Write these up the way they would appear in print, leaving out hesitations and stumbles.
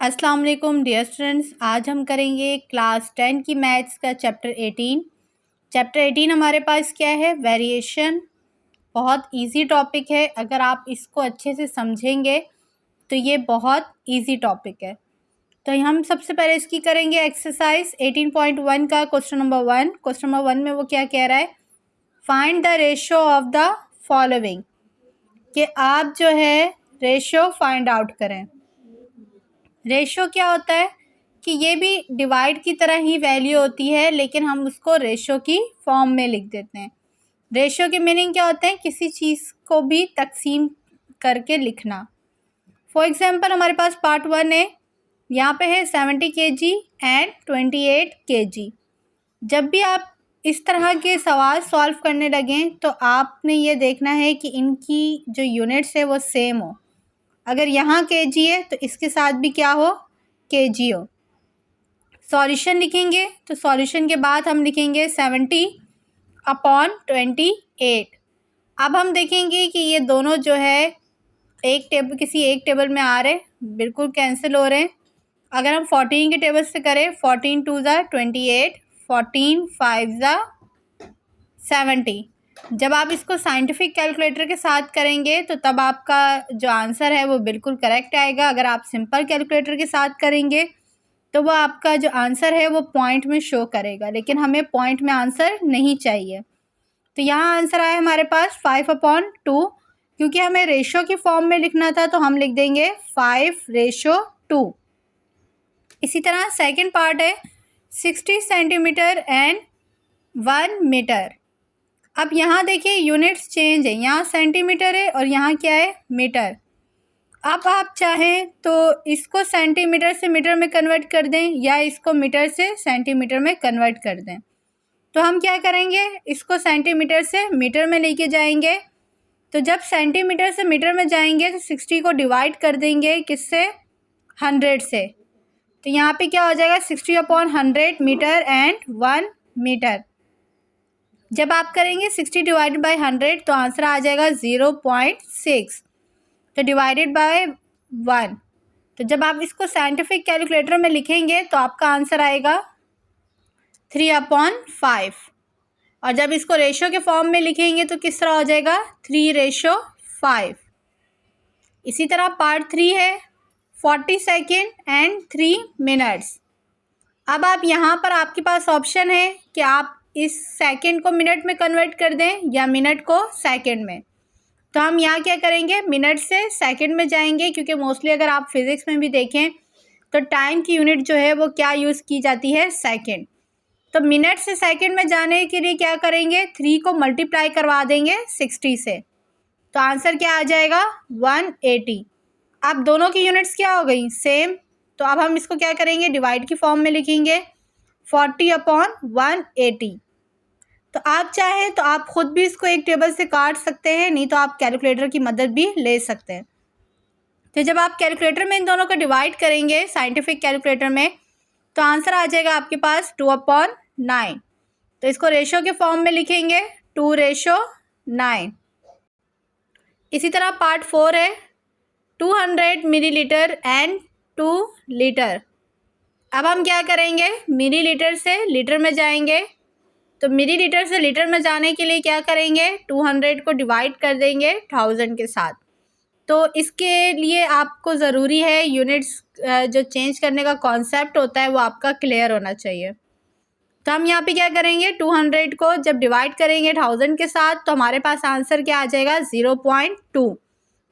अस्सलाम वालेकुम dear students, आज हम करेंगे क्लास 10 की मैथ्स का चैप्टर 18। चैप्टर 18 हमारे पास क्या है? वेरिएशन। बहुत इजी टॉपिक है, अगर आप इसको अच्छे से समझेंगे तो ये बहुत इजी टॉपिक है। तो हम सबसे पहले इसकी करेंगे एक्सरसाइज 18.1 का क्वेश्चन नंबर 1। क्वेश्चन नंबर 1 में वो क्या कह रहा है? Find the ratio of the following, कि आप जो है रेशो फाइंड आउट करें। रेशो क्या होता है कि ये भी डिवाइड की तरह ही वैल्यू होती है, लेकिन हम उसको रेशो की फॉर्म में लिख देते हैं। रेशो के मीनिंग क्या होते हैं? किसी चीज़ को भी तकसीम करके लिखना। फॉर एग्जांपल हमारे पास पार्ट 1 है, यहाँ पे है 70 kg एंड 28 kg। जब भी आप इस तरह के सवाल सॉल्व करने लगें तो आपने ये देखना है कि इनकी जो यूनिट्स है वो सेम हो। अगर यहाँ kg है तो इसके साथ भी क्या हो? kg हो। सॉल्यूशन लिखेंगे तो सॉल्यूशन के बाद हम लिखेंगे 70/28। अब हम देखेंगे कि ये दोनों जो है किसी एक टेबल में आ रहे, बिल्कुल कैंसिल हो रहे हैं। अगर हम 14 के टेबल से करें, 14 2 ज़ा 28, 14 5 ज़ा 70। जब आप इसको साइंटिफिक कैलकुलेटर के साथ करेंगे तो तब आपका जो आंसर है वो बिल्कुल करेक्ट आएगा। अगर आप सिंपल कैलकुलेटर के साथ करेंगे तो वो आपका जो आंसर है वो पॉइंट में शो करेगा, लेकिन हमें पॉइंट में आंसर नहीं चाहिए। तो यहाँ आंसर आया हमारे पास 5/2। क्योंकि हमें रेशो की फॉर्म में लिखना था तो हम लिख देंगे 5/2। इसी तरह सेकंड पार्ट है 60 सेंटीमीटर एंड 1 मीटर। अब यहाँ देखिए यूनिट्स चेंज है, यहाँ सेंटीमीटर है और यहाँ क्या है? मीटर। अब आप चाहें तो इसको सेंटीमीटर से मीटर में कन्वर्ट कर दें या इसको मीटर से सेंटीमीटर में कन्वर्ट कर दें। तो हम क्या करेंगे? इसको सेंटीमीटर से मीटर में लेके जाएंगे। तो जब सेंटीमीटर से मीटर में जाएंगे तो 60 को डिवाइड कर देंगे किससे? 100 से। तो यहाँ पे क्या हो जाएगा? 60/100 मीटर एंड 1 मीटर। जब आप करेंगे 60 डिवाइडेड बाई 100 तो आंसर आ जाएगा 0.6, तो डिवाइडेड बाय 1। तो जब आप इसको साइंटिफिक कैलकुलेटर में लिखेंगे तो आपका आंसर आएगा 3/5। और जब इसको रेशो के फॉर्म में लिखेंगे तो किस तरह हो जाएगा? 3/5। इसी तरह पार्ट 3 है 40 सेकेंड एंड 3 मिनट्स। अब आप यहाँ पर आपके पास ऑप्शन है कि आप इस सेकेंड को मिनट में कन्वर्ट कर दें या मिनट को सेकेंड में। तो हम यहाँ क्या करेंगे? मिनट से सेकंड में जाएंगे, क्योंकि मोस्टली अगर आप फिज़िक्स में भी देखें तो टाइम की यूनिट जो है वो क्या यूज़ की जाती है? सेकंड। तो मिनट से सेकंड में जाने के लिए क्या करेंगे? 3 को मल्टीप्लाई करवा देंगे 60 से, तो आंसर क्या आ जाएगा? 180। अब दोनों की यूनिट्स क्या हो गई? सेम। तो अब हम इसको क्या करेंगे? डिवाइड की फॉर्म में लिखेंगे 40/180। तो आप चाहें तो आप खुद भी इसको एक टेबल से काट सकते हैं, नहीं तो आप कैलकुलेटर की मदद भी ले सकते हैं। तो जब आप कैलकुलेटर में इन दोनों को डिवाइड करेंगे साइंटिफिक कैलकुलेटर में तो आंसर आ जाएगा आपके पास 2/9। तो इसको रेशो के फॉर्म में लिखेंगे 2/9। इसी तरह पार्ट 4 है 200 मिलीलीटर एंड 2 लीटर। अब हम क्या करेंगे? मिलीलीटर से लीटर में जाएंगे। तो मिलीलीटर से लीटर में जाने के लिए क्या करेंगे? 200 को डिवाइड कर देंगे 1000 के साथ। तो इसके लिए आपको ज़रूरी है यूनिट्स जो चेंज करने का कॉन्सेप्ट होता है वो आपका क्लियर होना चाहिए। तो हम यहाँ पे क्या करेंगे? 200 को जब डिवाइड करेंगे 1000 के साथ तो हमारे पास आंसर क्या आ जाएगा? 0.2।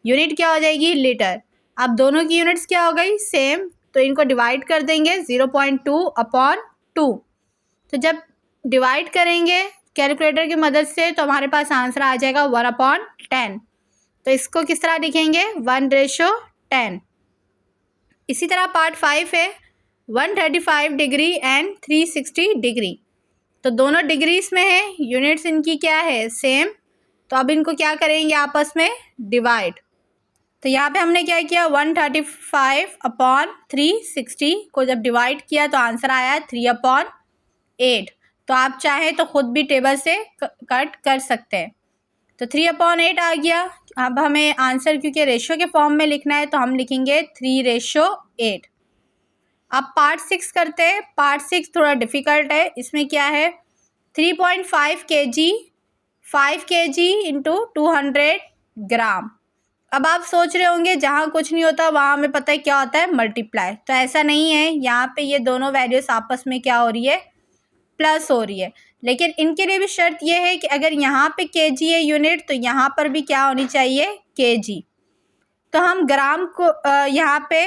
यूनिट क्या हो जाएगी? लीटर। अब दोनों की यूनिट्स क्या हो गई? सेम। तो इनको डिवाइड कर देंगे 0.2/2। तो जब डिवाइड करेंगे कैलकुलेटर की मदद से तो हमारे पास आंसर आ जाएगा 1/10। तो इसको किस तरह लिखेंगे? 1/10। इसी तरह पार्ट 5 है 135 डिग्री एंड 360 डिग्री। तो दोनों डिग्रीज में है, यूनिट्स इनकी क्या है? सेम। तो अब इनको क्या करेंगे? आपस में डिवाइड। तो यहाँ पे हमने क्या किया? 135/360 को जब डिवाइड किया तो आंसर आया 3/8। तो आप चाहें तो खुद भी टेबल से कट कर सकते हैं। तो 3/8 आ गया। अब हमें आंसर क्योंकि रेशो के फॉर्म में लिखना है तो हम लिखेंगे 3/8। अब पार्ट 6 करते हैं। पार्ट 6 थोड़ा डिफ़िकल्ट है। इसमें क्या है 3.5 kg 5 kg इंटू 200 ग्राम। अब आप सोच रहे होंगे जहाँ कुछ नहीं होता वहाँ हमें पता है क्या होता है मल्टीप्लाई। तो ऐसा नहीं है, यहाँ पे ये दोनों वैल्यूज़ आपस में क्या हो रही है प्लस हो रही है। लेकिन इनके लिए भी शर्त ये है कि अगर यहाँ पे kg है यूनिट तो यहाँ पर भी क्या होनी चाहिए kg। तो हम ग्राम को यहाँ पे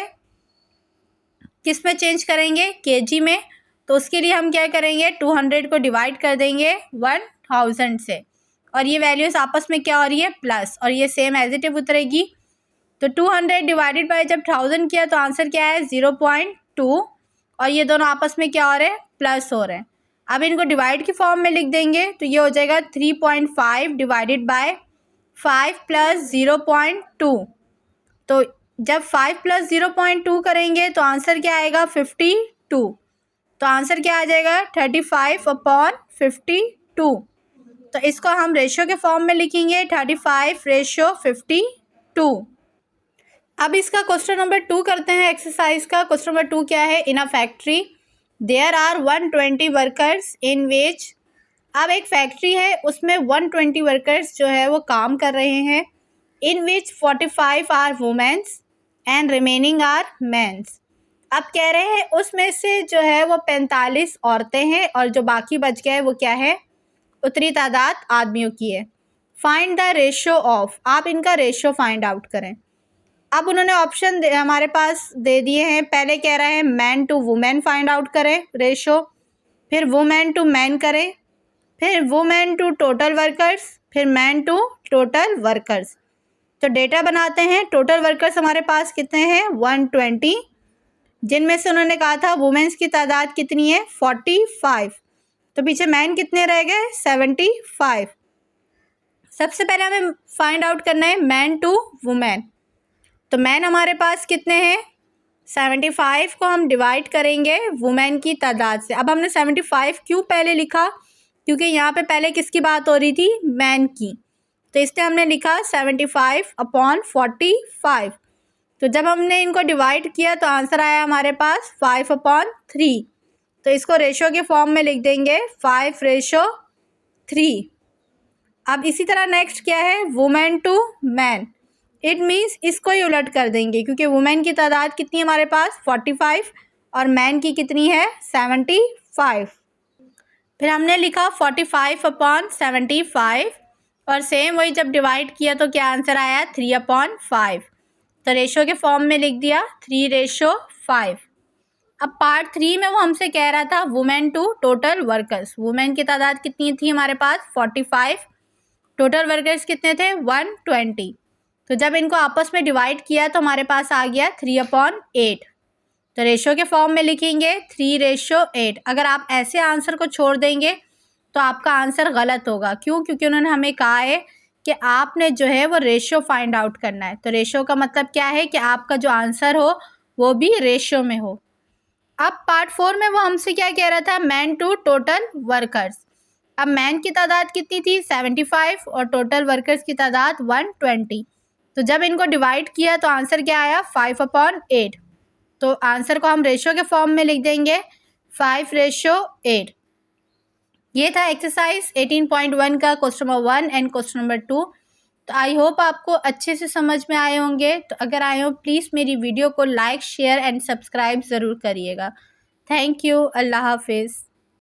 किस में चेंज करेंगे kg में। तो उसके लिए हम क्या करेंगे 200 को डिवाइड कर देंगे 1000 से और ये वैल्यूज़ आपस में क्या हो रही है प्लस और ये सेम एज इट इज उतरेगी। तो 200 डिवाइडेड बाय जब 1000 किया तो आंसर क्या है 0.2 और ये दोनों आपस में क्या हो रहे हैं प्लस हो रहे हैं। अब इनको डिवाइड की फॉर्म में लिख देंगे तो ये हो जाएगा 3.5 डिवाइडेड बाय 5 प्लस 0.2। तो जब 5 प्लस 0.2 करेंगे तो आंसर क्या आएगा 52। तो आंसर क्या आ जाएगा 35/52। तो इसको हम रेशियो के फॉर्म में लिखेंगे 35:52। अब इसका क्वेश्चन नंबर 2 करते हैं एक्सरसाइज का। क्वेश्चन नंबर 2 क्या है in a factory there are 120 workers in which. अब एक फैक्ट्री है उसमें 120 वर्कर्स जो है वो काम कर रहे हैं। In which 45 are womens and remaining are mens. अब कह रहे हैं उसमें से जो है वो 45 औरतें हैं और जो बाकी बच गए वो क्या है उतनी तादाद आदमियों की है। Find the ratio of. आप इनका रेशियो फाइंड आउट करें। अब उन्होंने ऑप्शन हमारे पास दे दिए हैं। पहले कह रहे हैं man to women find out करें रेशियो, फिर वुमेन टू मैन करें, फिर वुमेन टू टोटल वर्कर्स, फिर मैन टू टोटल वर्कर्स। तो डेटा बनाते हैं। टोटल वर्कर्स हमारे पास कितने हैं 120, जिनमें से उन्होंने कहा था वुमेन्स की तादाद कितनी है 45। तो पीछे मैन कितने रह गए 75। सबसे पहले हमें फाइंड आउट करना है मैन टू वुमेन। तो मैन हमारे पास कितने हैं 75 को हम डिवाइड करेंगे वुमेन की तादाद से। अब हमने 75 क्यों पहले लिखा क्योंकि यहाँ पे पहले किसकी बात हो रही थी मैन की। तो इसलिए हमने लिखा 75/45। तो जब हमने इनको डिवाइड किया तो आंसर आया हमारे पास 5/3। तो इसको रेशो के फॉर्म में लिख देंगे 5:3। अब इसी तरह नेक्स्ट क्या है women to man. It means इसको ही उलट कर देंगे क्योंकि वुमेन की तादाद कितनी है हमारे पास 45 और मैन की कितनी है 75। फिर हमने लिखा 45/75 और सेम वही जब डिवाइड किया तो क्या आंसर आया 3/5। तो रेशो के फॉर्म में लिख दिया 3:5। अब पार्ट 3 में वो हमसे कह रहा था women to total workers. Women की तादाद कितनी थी हमारे पास 45, टोटल वर्कर्स कितने थे 120। तो जब इनको आपस में डिवाइड किया तो हमारे पास आ गया 3/8। तो रेशो के फॉर्म में लिखेंगे 3:8। अगर आप ऐसे आंसर को छोड़ देंगे तो आपका आंसर गलत होगा। क्यों? क्योंकि उन्होंने हमें कहा है कि आपने जो है वो रेशो फाइंड आउट करना है। तो रेशो का मतलब क्या है कि आपका जो आंसर हो वो भी रेशो में हो। अब पार्ट 4 में वो हमसे क्या कह रहा था मैन टू टोटल वर्कर्स। अब मैन की तादाद कितनी थी 75 और टोटल वर्कर्स की तादाद 120। तो जब इनको डिवाइड किया तो आंसर क्या आया 5/8। तो आंसर को हम रेशो के फॉर्म में लिख देंगे 5:8। ये था एक्सरसाइज 18.1 का question number 1 and question number 2। तो आई होप आपको अच्छे से समझ में आए होंगे। तो अगर आए हो प्लीज़ मेरी वीडियो को लाइक शेयर एंड सब्सक्राइब ज़रूर करिएगा। Thank you. अल्लाह हाफिज़।